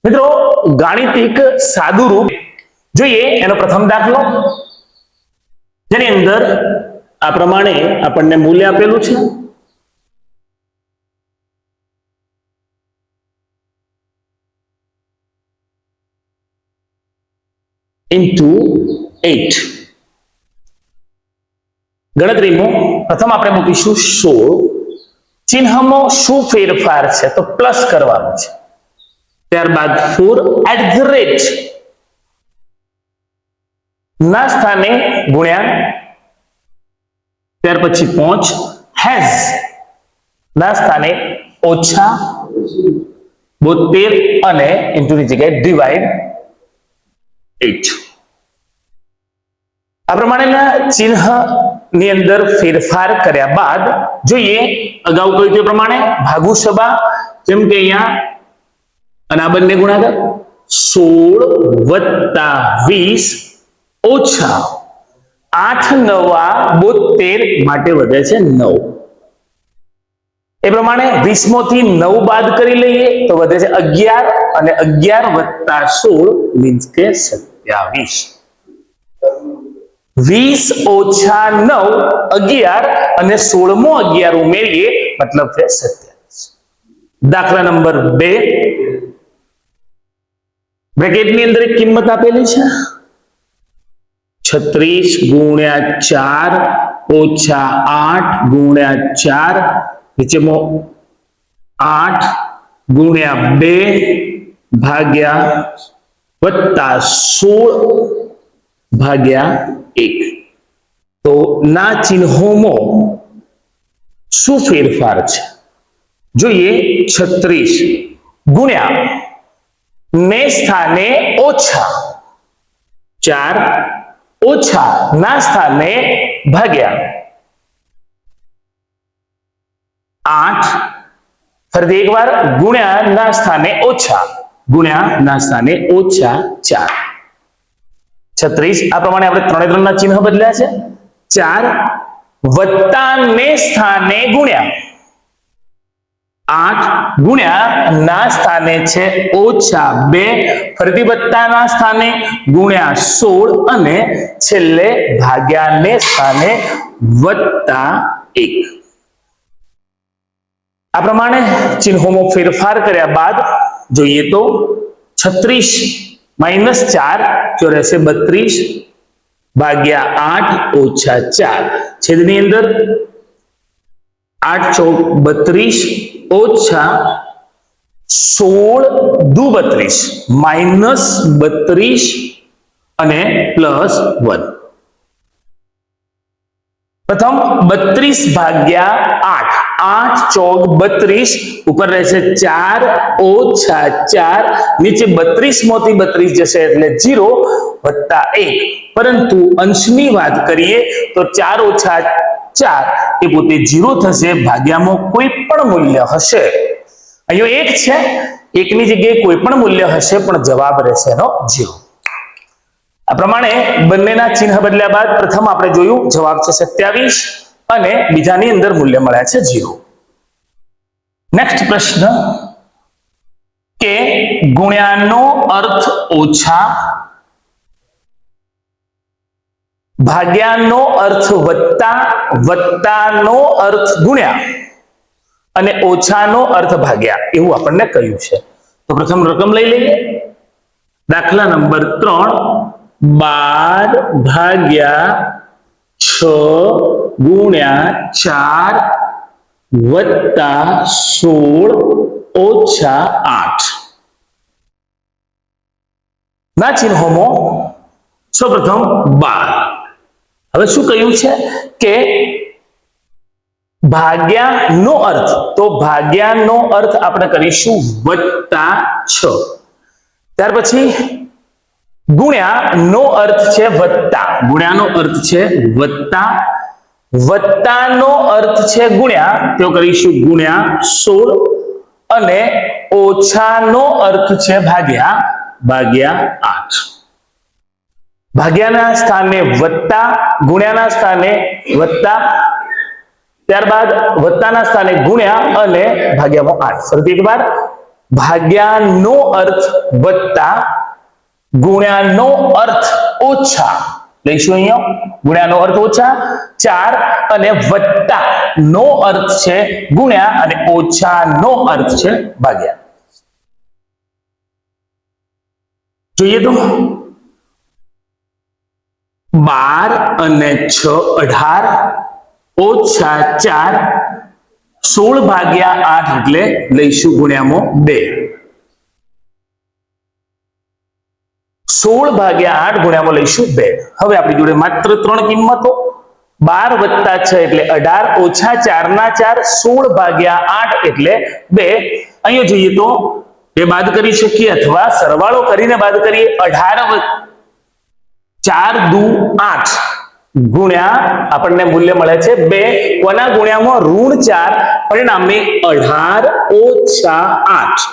મિત્રો ગાણિતિક સાદું રૂપ જોઈએ એનો પ્રથમ દાખલો, જેની અંદર આ પ્રમાણે આપણને મૂલ્ય આપેલું છે. ઇન્ટુ 8. ગણતરીમાં પ્રથમ આપણે મૂકીશું 16. ચિહ્નમાં શું ફેરફાર છે તો પ્લસ કરવાનું છે. ત્યારબાદ 4 @ ના સ્થાને ગુણ્યા, ત્યાર પછી 5 હેઝ ના સ્થાને ઓછા 72 અને ઇન્ટુની જગ્યાએ ડિવાઈડ 8. આ પ્રમાણેના ચિહ્ન ની અંદર ફેરફાર કર્યા બાદ જોઈએ અગાઉ કહ્યું તે પ્રમાણે ભાગુ સભા, જેમ કે અહીંયા અને આ બંને ગુણાકાર 16 + 20 ઓછા 8 × 9 = 72 માટે વધે છે 9. એ પ્રમાણે 20 માંથી 9 બાદ કરી લઈએ તો વધે છે 11 અને 11 + 16 મીન્સ કે 27. 20 ઓછા 9 11 અને 16મો 11 ઉમેરીએ મતલબ છે 27. દાખલા નંબર 2, બ્રેકેટની અંદર એક કિંમત આપેલી છે 36 × 4 ઓછા 8 × 4, નીચેમાં 8 × 2 ભાગ્યા વત્તા 16 ભાગ્યા 1. તો ના ચિહ્નોમાં શું ફેરફાર છે જોઈએ. 36 ગુણ્યા ને સ્થાને ઓછા 4 ઓછા ના સ્થાને ભાગ્યા 8, ફરીથી એકવાર ગુણ્યા ના સ્થાને ઓછા, ગુણ્યા ના સ્થાને ઓછા 4. 36 આ પ્રમાણે આપણે 3 3 ના ચિહ્ન બદલ્યા છે. 4 વત્તા ને સ્થાને ગુણ્યા 8 ગુણ્યા ના સ્થાને છે ઓછા 2, ફરીથી વત્તા ના સ્થાને ગુણ્યા 16 અને છેલ્લે ભાગ્યા ને સ્થાને વત્તા 1. આ પ્રમાણે ચિહ્નોમાં ફેરફાર કર્યા બાદ જોઈએ તો 36 - 4 જો રહેશે 32 ભાગ્યા 8 ઓછા 4, છેદની અંદર 8 × 4 = 32 ઓછા 16 × 2 = 32 -32 અને +1. પ્રથમ 32 ભાગ્યા 8, 8 × 4 = 32, ઉપર રહેશે 4 ઓછા 4, નીચે 32 માંથી 32 જશે એટલે 0 વત્તા 1. પરંતુ અંશની વાત કરીએ તો 4 ઓછા 4 એ પોતે 0 થશે. ભાગ્યામાં કોઈ પણ મૂલ્ય હશે, અહીંયા 1 છે, 1 ની જગ્યાએ કોઈ પણ મૂલ્ય હશે પણ જવાબ રહેશે એનો 0. આ પ્રમાણે બંનેના ચિહ્ન બદલ્યા બાદ પ્રથમ આપણે જોયું જવાબ છે 27 અને બીજાની અંદર મૂલ્ય મળ્યા છે 0. નેક્સ્ટ પ્રશ્ન કે ગુણ્યાનો અર્થ ઓછા, ભાગ્યાનો અર્થ વત્તા, વત્તાનો અર્થ ગુણ્યા અને ઓછાનો અર્થ ભાગ્યા એવું આપણને કહ્યું છે. તો પ્રથમ રકમ લઈ લઈએ. દાખલા નંબર 3, 12 ભાગ્યા 6 ગુણ્યા 4 વત્તા 16 ઓછા 8. ના ચિહ્નોમાં સૌપ્રથમ 12. હવે શું કહ્યું છે કે ભાગ્યાનો અર્થ, તો ભાગ્યાનો અર્થ આપણે કરીશું વત્તા 6. ત્યાર પછી ગુણ્યા નો અર્થ છે વત્તા, ગુણ્યાનો અર્થ છે વત્તા, વત્તાનો અર્થ છે ગુણ્યા, તો કરીશું ગુણ્યા 16 અને ઓછાનો અર્થ છે ભાગ્યા, ભાગ્યા 8. ભાગ્યાના સ્થાને વત્તા, ગુણ્યાના સ્થાને વત્તા, ત્યારબાદ વત્તાના સ્થાને ગુણ્યા અને ભાગ્યામાં 8. ફરીથી એકવાર ભાગ્યાનો અર્થ વત્તા, ગુણ્યાનો અર્થ ઓછા, લઈશું અહીંયા ગુણ્યાનો અર્થ ઓછા 4 અને વત્તા નો અર્થ છે ગુણ્યા અને ઓછા નો અર્થ છે ભાગ્યા. જોઈએ તો 12 અને 6 18 ઓછા 4 16 ભાગ્યા 8 એટલે લઈશું ગુણ્યામાં 2. 16 ભાગ્યા 8 ગુણ્યામાં લઈશું 2. હવે આપણી જોડે માત્ર 3 કિંમતો, 12 વત્તા 6 એટલે 18 ઓછા 4 ના 4 16 ભાગ્યા 8 એટલે 2. અહીંયા જોઈએ તો બે બાદ કરી શકીએ અથવા સરવાળો કરીને બાદ કરીએ. 18 4 દુ 8 ગુણ્યા આપણને મૂલ્ય મળે છે 2. કોના ગુણ્યામાં? ઋણ 4, પરિણામે 18 ઓછા 8.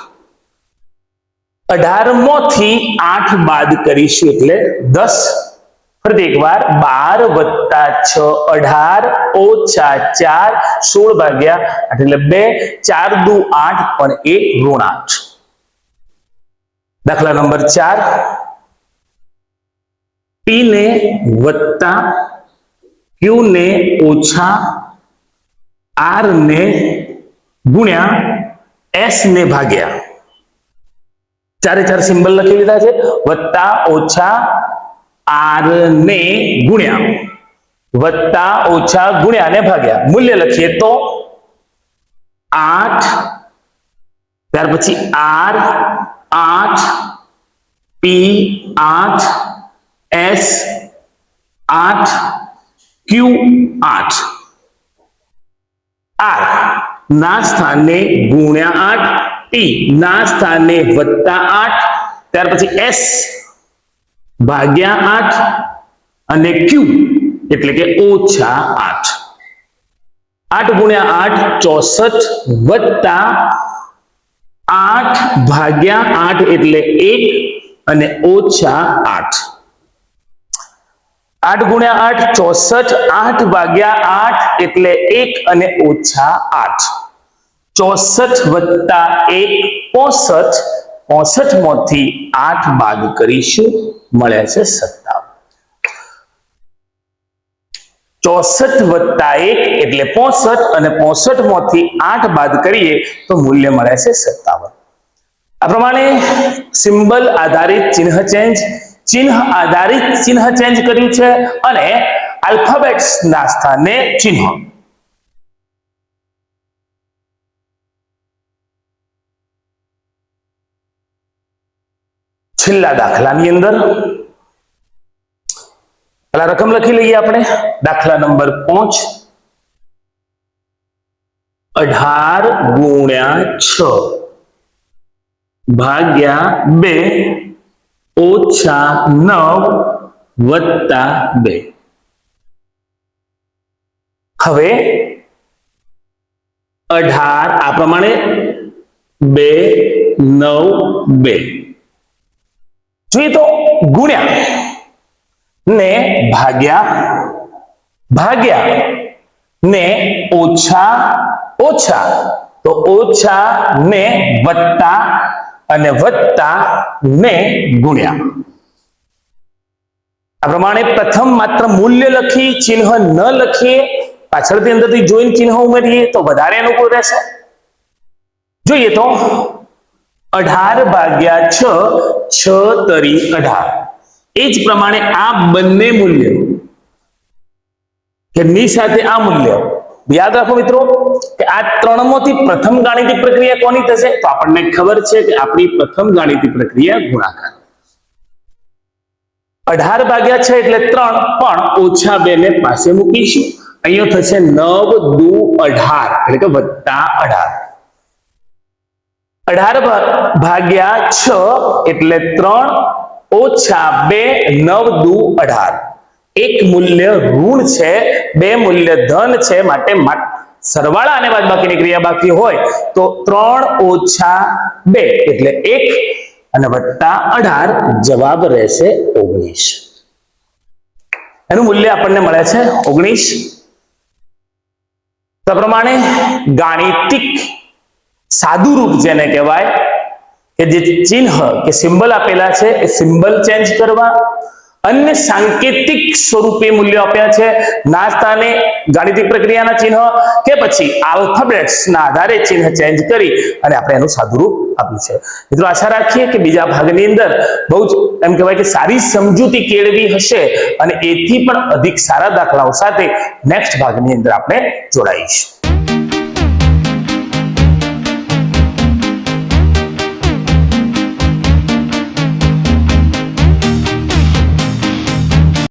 18 માંથી 8 બાદ કરીશું એટલે 10. ફરીથી એકવાર 12 વત્તા 6 18 ઓછા 4 16 ભાગ્યા 8 એટલે 2. 4 દુ 8 પણ એ ઋણ 8. દાખલા નંબર 4, P ને વત્તા Q ને ઓછા R ને ગુણ્યા S ને ભાગ્યા. 4 4 સિમ્બલ લખી લીધા છે. વત્તા ઓછા R ને ગુણ્યા, વત્તા ઓછા ગુણ્યા ને ભાગ્યા. મૂલ્ય લખીએ તો 8, ત્યાર પછી R 8, P 8, S 8, Q 8. R ના સ્થાને ગુણ્યા 8, P ના સ્થાને વત્તા 8, ત્યાર પછી S ભાગ્યા 8 અને Q એટલે કે ઓછા 8. 8 ગુણ્યા 8 64 વત્તા 8 ભાગ્યા 8 એટલે 1 અને ઓછા 8. 8 ગુણ્યા 8 64, 8 ભાગ્યા 8 એટલે 1 અને ઓછા 8. 64 વત્તા 1 65, 65 માંથી 8 બાદ કરીશું મળે છે 57. 64 વત્તા 1 એટલે 65 અને 65 માંથી 8 બાદ કરીએ તો મૂલ્ય મળે છે 57. આ પ્રમાણે સિમ્બલ આધારિત ચિહ્ન ચેન્જ, ચિહ્ન આધારિત ચિહ્ન ચેન્જ કર્યું છે અને આલ્ફાબેટ્સ ના સ્થાને ચિહ્ન. છેલ્લા દાખલાની અંદર પેલા રકમ લખી લઈએ આપણે. દાખલા નંબર 5, 18 ગુણ્યા 6 ભાગ્યા 2 ઓછા 9 વત્તા 2. હવે 18 આ પ્રમાણે 2 9 2 જોઈએ તો ગુણ્યા ને ભાગ્યા, ભાગ્યા ને ઓછા ઓછા તો ઓછા ને વત્તા અને વત્તા ને ગુણ્યા. આ પ્રમાણે પ્રથમ માત્ર મૂલ્ય લખી ચિહ્ન ન લખીએ, પાછળથી અંદરથી જોઈને ચિહ્ન ઉમેરીએ તો વધારે અનુકૂળ રહેશે. જોઈએ તો 18 ભાગ્યા 6, 6 તરી 18. એ જ પ્રમાણે આ બંને મૂલ્ય કે ની સાથે આ મૂલ્ય યાદ રાખો મિત્રો કે આ ત્રણમાંથી પ્રથમ ગાણિતિક પ્રક્રિયા કોની થશે? તો આપણને ખબર છે કે આપણી પ્રથમ ગાણિતિક પ્રક્રિયા ગુણાકાર. 18 ભાગ્યા 6 એટલે 3, પણ ઓછા 2 ને પાસે મૂકીશું. અહીંયા થશે 9 દુ 18 એટલે કે વત્તા 18. 18 ભાગ્યા 6 એટલે 3 ઓછા 2 9 દુ 18. એક મૂલ્ય ઋણ છે, બે મૂલ્ય ધન છે, માટે સરવાળા અને બાદબાકીની ક્રિયા બાકી હોય તો 3 ઓછા 2 એટલે 1 અને વત્તા 18 જવાબ રહેશે 19. એનું મૂલ્ય આપણને મળે છે 19. તો પ્રમાણે ગાણિતિક સાદું રૂપ જેને કહેવાય કે જે ચિહ્ન કે સિમ્બલ આપેલા છે એ સિમ્બલ ચેન્જ કરવા, અન્ય સાંકેતિક સ્વરૂપે મૂલ્યો આપ્યા છે ના સ્થાને ગાણિતિક પ્રક્રિયાના ચિહ્ન કે પછી આલ્ફાબેટ્સના આધારે ચિહ્ન ચેન્જ કરી અને આપણે એનું સાદુરૂપ આપ્યું છે. મિત્રો આશા રાખીએ કે બીજા ભાગની અંદર બહુ જ એમ કહેવાય કે સારી સમજૂતી કેળવી હશે અને એથી પણ અધિક સારા દાખલાઓ સાથે નેક્સ્ટ ભાગની અંદર આપણે જોડાઈશું.